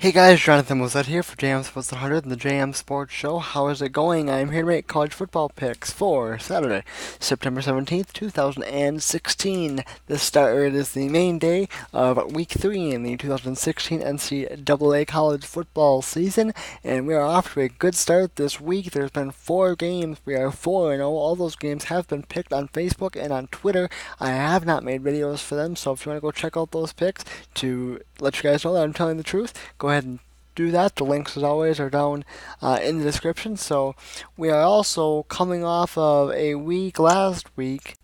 Hey guys, Jonathan Mozet here for JM Sports 100 and the JM Sports Show. How is it going? I'm here to make college football picks for Saturday, September 17th, 2016. It is the main day of Week 3 in the 2016 NCAA college football season, and we are off to a good start this week. There's been 4 games. We are 4-0. All those games have been picked on Facebook and on Twitter. I have not made videos for them, so if you want to go check out those picks to let you guys know that I'm telling the truth, go ahead and do that. The links, as always, are down in the description. So we are also coming off of a week last week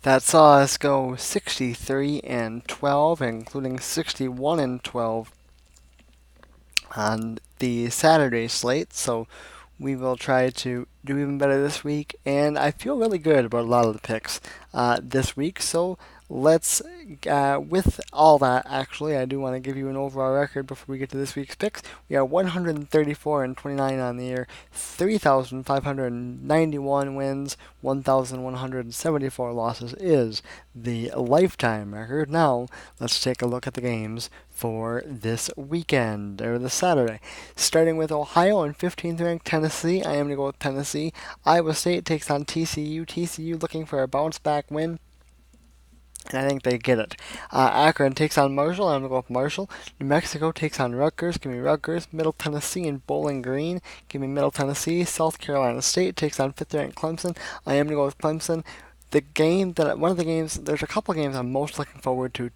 that saw us go 63 and 12, including 61 and 12 on the Saturday slate. So we will try to do even better this week, and I feel really good about a lot of the picks this week. So let's, with all that, actually, I do want to give you an overall record before we get to this week's picks. We are 134 and 29 on the year, 3,591 wins, 1,174 losses is the lifetime record. Now, let's take a look at the games for this weekend, or this Saturday. Starting with Ohio and 15th ranked Tennessee, I am going to go with Tennessee. Iowa State takes on TCU. TCU looking for a bounce back win, and I think they get it. Akron takes on Marshall. I'm going to go with Marshall. New Mexico takes on Rutgers. Give me Rutgers. Middle Tennessee and Bowling Green. Give me Middle Tennessee. South Carolina State takes on 5th ranked Clemson. I am going to go with Clemson. There's a couple games I'm most looking forward to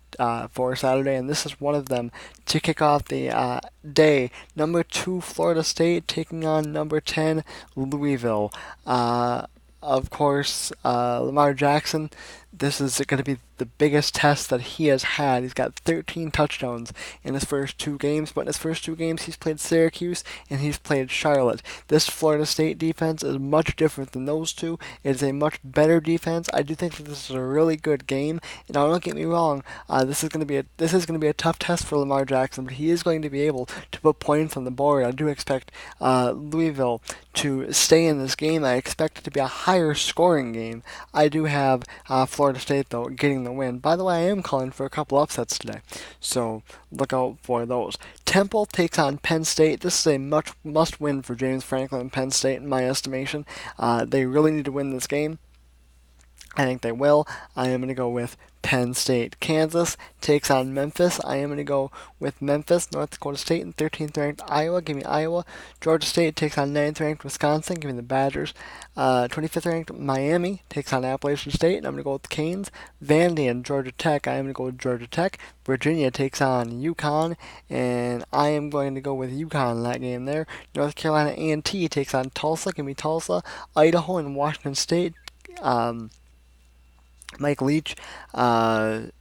for Saturday, and this is one of them to kick off the day. Number 2 Florida State taking on number 10 Louisville. Of course, Lamar Jackson, this is going to be the biggest test that he has had. He's got 13 touchdowns in his first 2 games, but in his first 2 games, he's played Syracuse and he's played Charlotte. This Florida State defense is much different than those two. It is a much better defense. I do think that this is a really good game. And now, don't get me wrong, this is going to be a tough test for Lamar Jackson, but he is going to be able to put points on the board. I do expect Louisville to stay in this game. I expect it to be a higher scoring game. I do have Florida State, though, getting the win. By the way, I am calling for a couple upsets today, so look out for those. Temple takes on Penn State. This is a must win for James Franklin and Penn State, in my estimation. They really need to win this game. I think they will. I am going to go with Penn State. Kansas takes on Memphis. I am going to go with Memphis. North Dakota State and 13th ranked Iowa. Give me Iowa. Georgia State takes on 9th ranked Wisconsin. Give me the Badgers. 25th ranked Miami takes on Appalachian State. And I'm going to go with the Canes. Vandy and Georgia Tech. I am going to go with Georgia Tech. Virginia takes on UConn, and I am going to go with UConn in that game there. North Carolina A&T takes on Tulsa. Give me Tulsa. Idaho and Washington State. Mike Leach went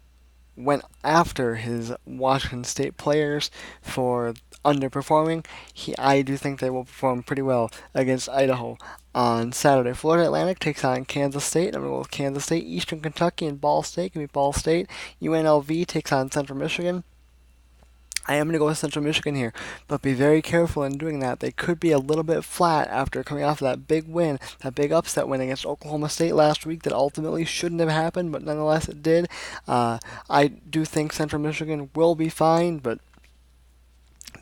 after his Washington State players for underperforming. I do think they will perform pretty well against Idaho on Saturday. Florida Atlantic takes on Kansas State. I'm going to go with Kansas State. Eastern Kentucky and Ball State. Give me Ball State. UNLV takes on Central Michigan. I am going to go with Central Michigan here, but be very careful in doing that. They could be a little bit flat after coming off of that big win, that big upset win against Oklahoma State last week that ultimately shouldn't have happened, but nonetheless it did. I do think Central Michigan will be fine, but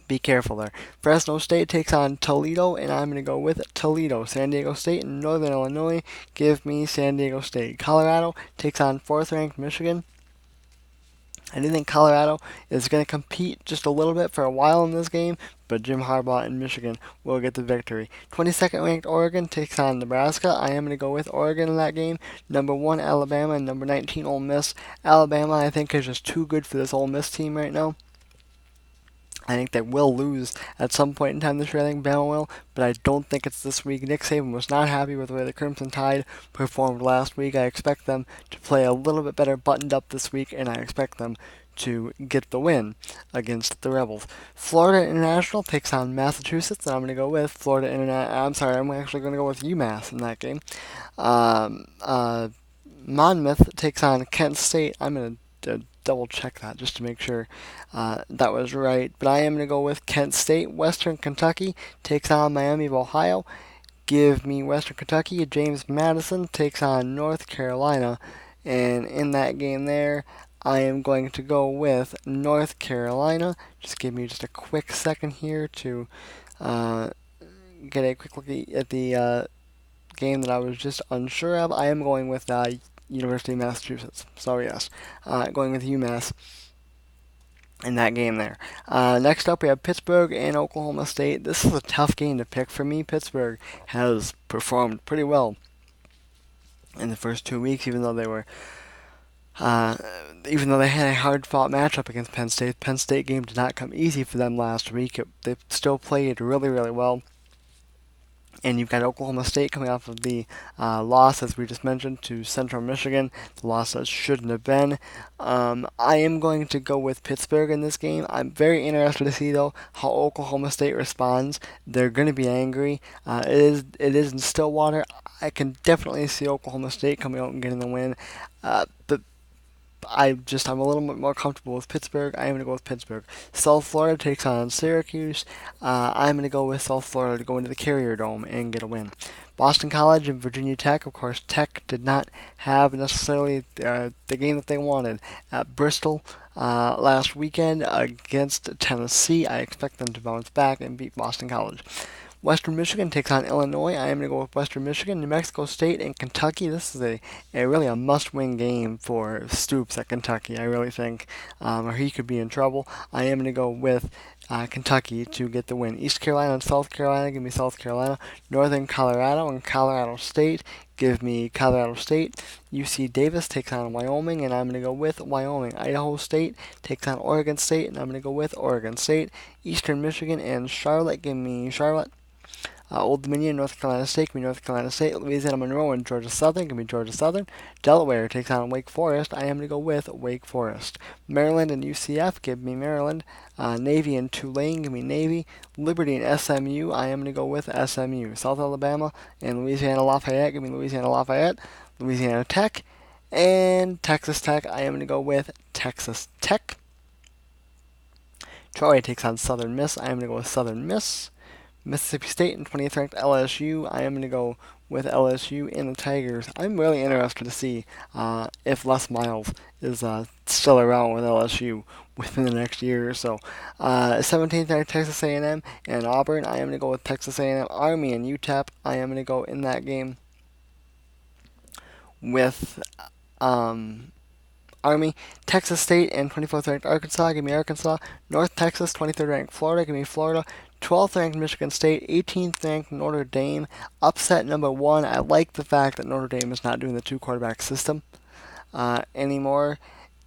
be careful there. Fresno State takes on Toledo, and I'm going to go with Toledo. San Diego State and Northern Illinois, give me San Diego State. Colorado takes on 4th ranked Michigan. I do think Colorado is going to compete just a little bit for a while in this game, but Jim Harbaugh and Michigan will get the victory. 22nd ranked Oregon takes on Nebraska. I am going to go with Oregon in that game. Number 1 Alabama and number 19 Ole Miss. Alabama, I think, is just too good for this Ole Miss team right now. I think they will lose at some point in time this year. I think Bama will, but I don't think it's this week. Nick Saban was not happy with the way the Crimson Tide performed last week. I expect them to play a little bit better buttoned up this week, and I expect them to get the win against the Rebels. Florida International takes on Massachusetts, and I'm going to go with Florida International. I'm sorry, I'm actually going to go with UMass in that game. Monmouth takes on Kent State. I'm going to double check that just to make sure that was right. But I am going to go with Kent State. Western Kentucky takes on Miami of Ohio. Give me Western Kentucky. James Madison takes on North Carolina. And in that game there, I am going to go with North Carolina. Just give me just a quick second here to uh, get a quick look at the game that I was just unsure of. I am going with University of Massachusetts. So yes, going with UMass in that game there. Next up, we have Pittsburgh and Oklahoma State. This is a tough game to pick for me. Pittsburgh has performed pretty well in the first 2 weeks, uh, even though they had a hard-fought matchup against Penn State. Penn State game did not come easy for them last week. They still played really, really well. And you've got Oklahoma State coming off of the loss, as we just mentioned, to Central Michigan. The loss that shouldn't have been. I am going to go with Pittsburgh in this game. I'm very interested to see, though, how Oklahoma State responds. They're going to be angry. It is in Stillwater. I can definitely see Oklahoma State coming out and getting the win. But I'm a little bit more comfortable with Pittsburgh. I am going to go with Pittsburgh. South Florida takes on Syracuse. I'm going to go with South Florida to go into the Carrier Dome and get a win. Boston College and Virginia Tech. Of course, Tech did not have necessarily the game that they wanted at Bristol last weekend against Tennessee. I expect them to bounce back and beat Boston College. Western Michigan takes on Illinois. I am going to go with Western Michigan. New Mexico State and Kentucky. This is a really a must-win game for Stoops at Kentucky. I really think, or he could be in trouble. I am going to go with Kentucky to get the win. East Carolina and South Carolina. Give me South Carolina. Northern Colorado and Colorado State. Give me Colorado State. UC Davis takes on Wyoming, and I'm going to go with Wyoming. Idaho State takes on Oregon State, and I'm going to go with Oregon State. Eastern Michigan and Charlotte. Give me Charlotte. Old Dominion, North Carolina State, give me North Carolina State. Louisiana Monroe and Georgia Southern, give me Georgia Southern. Delaware takes on Wake Forest. I am going to go with Wake Forest. Maryland and UCF, give me Maryland. Navy and Tulane, give me Navy. Liberty and SMU, I am going to go with SMU. South Alabama and Louisiana Lafayette, give me Louisiana Lafayette. Louisiana Tech and Texas Tech, I am going to go with Texas Tech. Troy takes on Southern Miss. I am going to go with Southern Miss. Mississippi State and 20th ranked LSU. I am going to go with LSU and the Tigers. I'm really interested to see if Les Miles is still around with LSU within the next year or so. 17th ranked Texas A&M and Auburn. I am going to go with Texas A&M. Army and UTEP. I am going to go in that game with Army. Texas State and 24th ranked Arkansas. Give me Arkansas. North Texas, 23rd ranked Florida. Give me Florida. 12th ranked Michigan State, 18th ranked Notre Dame. Upset number one. I like the fact that Notre Dame is not doing the two quarterback system anymore,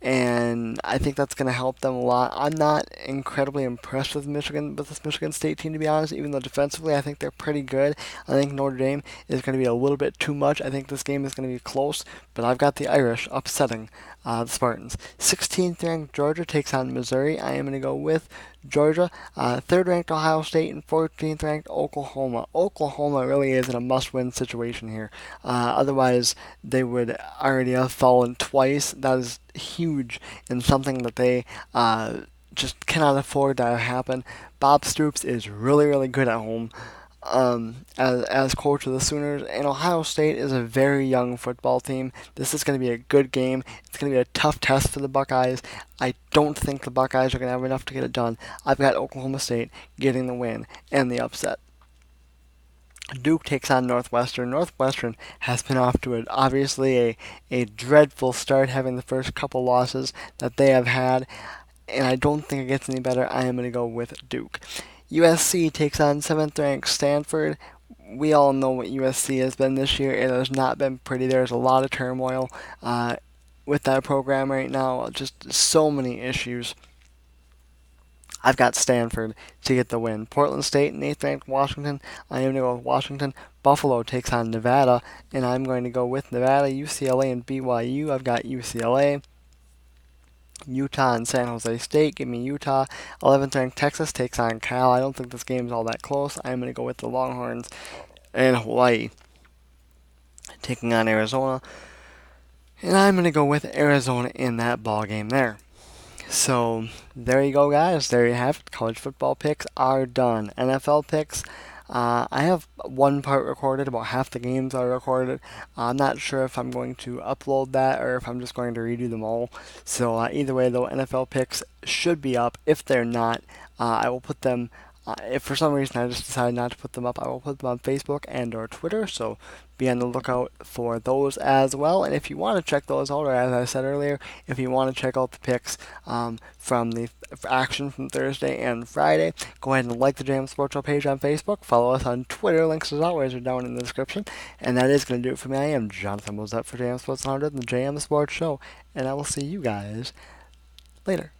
and I think that's going to help them a lot. I'm not incredibly impressed with this Michigan State team, to be honest, even though defensively I think they're pretty good. I think Notre Dame is going to be a little bit too much. I think this game is going to be close, but I've got the Irish upsetting the Spartans. 16th ranked Georgia takes on Missouri. I am going to go with Georgia. 3rd ranked Ohio State and 14th ranked Oklahoma. Oklahoma really is in a must-win situation here. Otherwise, they would already have fallen twice. That is huge and something that they just cannot afford to happen. Bob Stoops is really, really good at home. As coach of the Sooners, and Ohio State is a very young football team. This is going to be a good game. It's going to be a tough test for the Buckeyes. I don't think the Buckeyes are going to have enough to get it done. I've got Oklahoma State getting the win and the upset. Duke takes on Northwestern. Northwestern has been off to obviously a dreadful start, having the first couple losses that they have had, and I don't think it gets any better. I am going to go with Duke. USC takes on 7th ranked Stanford. We all know what USC has been this year. It has not been pretty. There's a lot of turmoil with that program right now. Just so many issues. I've got Stanford to get the win. Portland State and 8th ranked Washington. I am going to go with Washington. Buffalo takes on Nevada, and I'm going to go with Nevada. UCLA and BYU. I've got UCLA. Utah and San Jose State. Give me Utah. 11th ranked Texas takes on Cal. I don't think this game is all that close. I'm going to go with the Longhorns. And Hawaii taking on Arizona. And I'm going to go with Arizona in that ball game there. So there you go, guys. There you have it. College football picks are done. NFL picks. I have one part recorded, about half the games are recorded. I'm not sure if I'm going to upload that or if I'm just going to redo them all. So either way, though, NFL picks should be up. If they're not, I will put them. If for some reason I just decide not to put them up, I will put them on Facebook and or Twitter. So be on the lookout for those as well. And if you want to check those out, or as I said earlier, if you want to check out the picks from the action from Thursday and Friday, go ahead and like the JM Sports Show page on Facebook. Follow us on Twitter. Links as always are down in the description. And that is going to do it for me. I am Jonathan Mosette for JM Sports 100 and the JM Sports Show. And I will see you guys later.